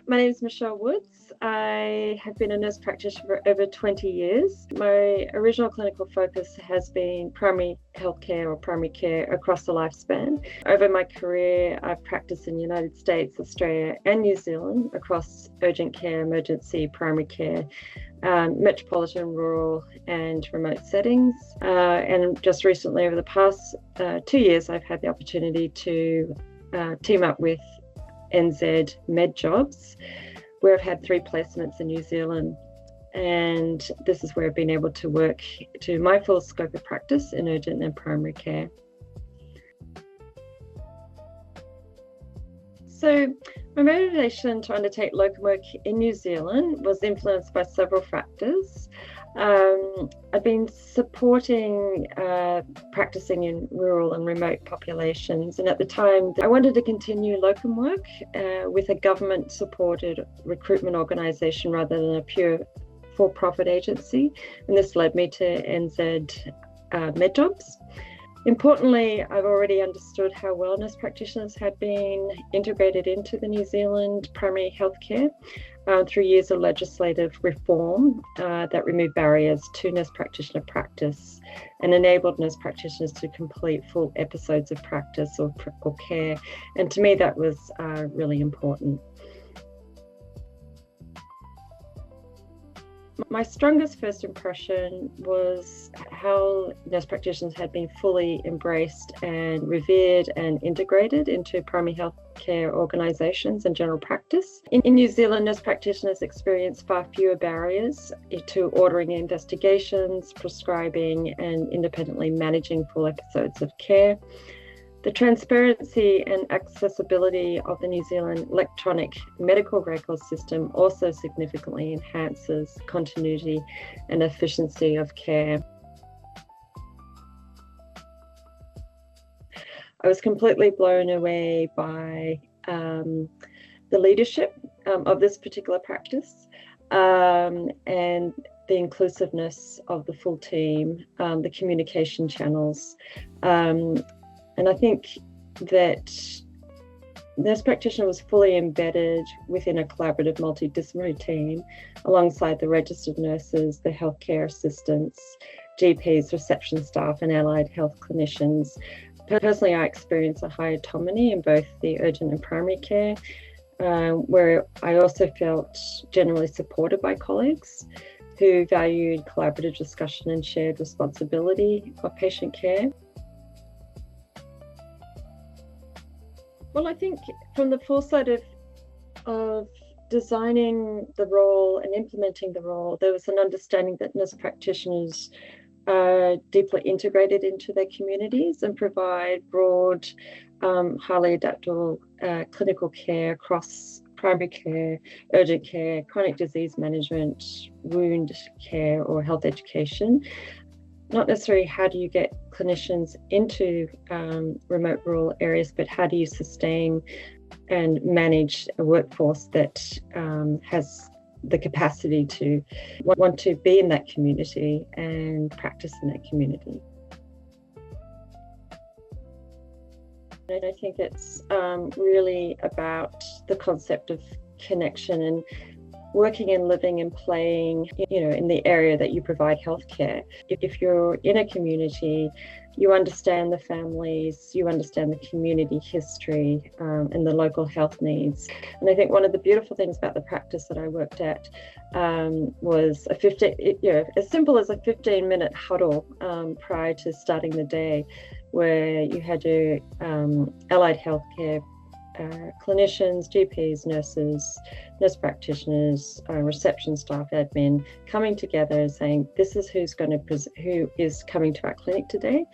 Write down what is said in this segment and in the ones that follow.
My name is Michelle Woods. I have been a nurse practitioner for over 20 years. My original clinical focus has been primary healthcare or primary care across the lifespan. Over my career, I've practiced in the United States, Australia, and New Zealand across urgent care, emergency, primary care, metropolitan, rural, and remote settings. And just recently, over the past 2 years, I've had the opportunity to team up with NZ Med Jobs, where I've had 3 placements in New Zealand. And this is where I've been able to work to my full scope of practice in urgent and primary care. So my motivation to undertake locum work in New Zealand was influenced by several factors. I've been supporting practicing in rural and remote populations, and at the time I wanted to continue locum work with a government-supported recruitment organisation rather than a pure for-profit agency, and this led me to NZ Med Jobs. Importantly, I've already understood how well nurse practitioners had been integrated into the New Zealand primary healthcare through years of legislative reform that removed barriers to nurse practitioner practice and enabled nurse practitioners to complete full episodes of practice or care. And to me, that was really important. My strongest first impression was how nurse practitioners had been fully embraced and revered and integrated into primary health care organisations and general practice. In New Zealand, nurse practitioners experience far fewer barriers to ordering investigations, prescribing, and independently managing full episodes of care. The transparency and accessibility of the New Zealand electronic medical record system also significantly enhances continuity and efficiency of care. I was completely blown away by the leadership of this particular practice and the inclusiveness of the full team, the communication channels. And I think that nurse practitioner was fully embedded within a collaborative multidisciplinary team alongside the registered nurses, the healthcare assistants, GPs, reception staff, and allied health clinicians. Personally, I experienced a high autonomy in both the urgent and primary care, where I also felt generally supported by colleagues who valued collaborative discussion and shared responsibility of patient care. Well, I think from the foresight of designing the role and implementing the role, there was an understanding that nurse practitioners are deeply integrated into their communities and provide broad, highly adaptable clinical care across primary care, urgent care, chronic disease management, wound care, or health education. Not necessarily how do you get clinicians into remote rural areas, but how do you sustain and manage a workforce that has the capacity to want to be in that community and practice in that community. And I think it's really about the concept of connection and working and living and playing, in the area that you provide healthcare. If you're in a community, you understand the families, you understand the community history and the local health needs. And I think one of the beautiful things about the practice that I worked at was as simple as a 15-minute huddle prior to starting the day, where you had your allied healthcare clinicians, GPs, nurses, nurse practitioners, reception staff, admin, coming together and saying, this is who is coming to our clinic today.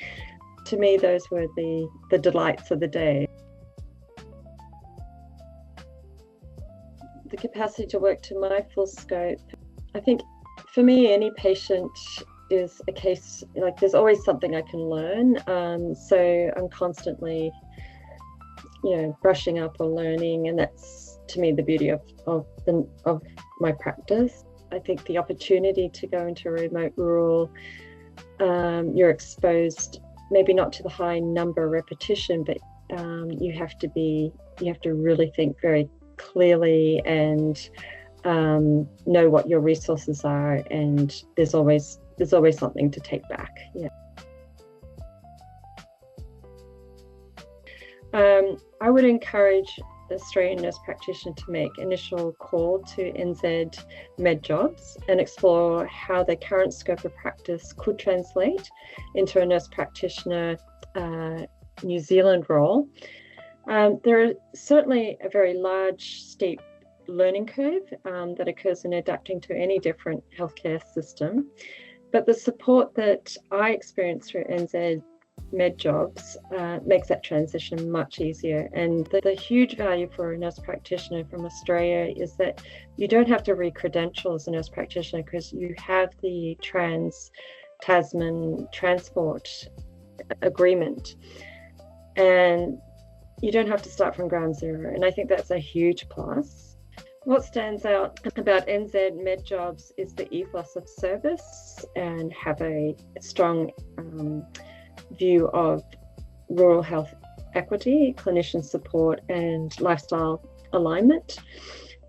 To me, those were the delights of the day. The capacity to work to my full scope. I think for me, any patient is a case, there's always something I can learn. So I'm constantly brushing up or learning, and that's to me the beauty of my practice. I think the opportunity to go into remote rural, you're exposed maybe not to the high number repetition, but you have to really think very clearly and know what your resources are, and there's always something to take back. Yeah. I would encourage the Australian nurse practitioner to make initial call to NZ Med Jobs and explore how their current scope of practice could translate into a nurse practitioner New Zealand role. There is certainly a very large, steep learning curve that occurs in adapting to any different healthcare system, but the support that I experienced through NZ Med Jobs makes that transition much easier. And the huge value for a nurse practitioner from Australia is that you don't have to re-credential as a nurse practitioner because you have the Trans-Tasman transport agreement, and you don't have to start from ground zero. And I think that's a huge plus. What stands out about NZ Med Jobs is the ethos of service and have a strong view of rural health equity, clinician support, and lifestyle alignment,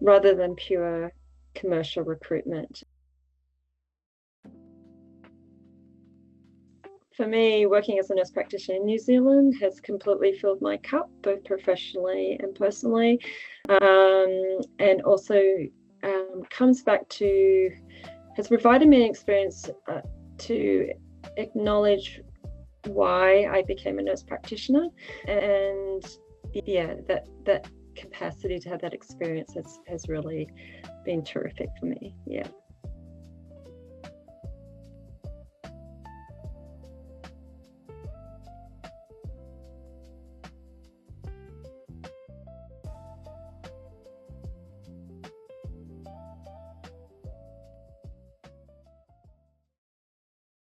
rather than pure commercial recruitment. For me, working as a nurse practitioner in New Zealand has completely filled my cup, both professionally and personally, and also has provided me an experience to acknowledge why I became a nurse practitioner, and yeah, that capacity to have that experience has really been terrific for me. Yeah.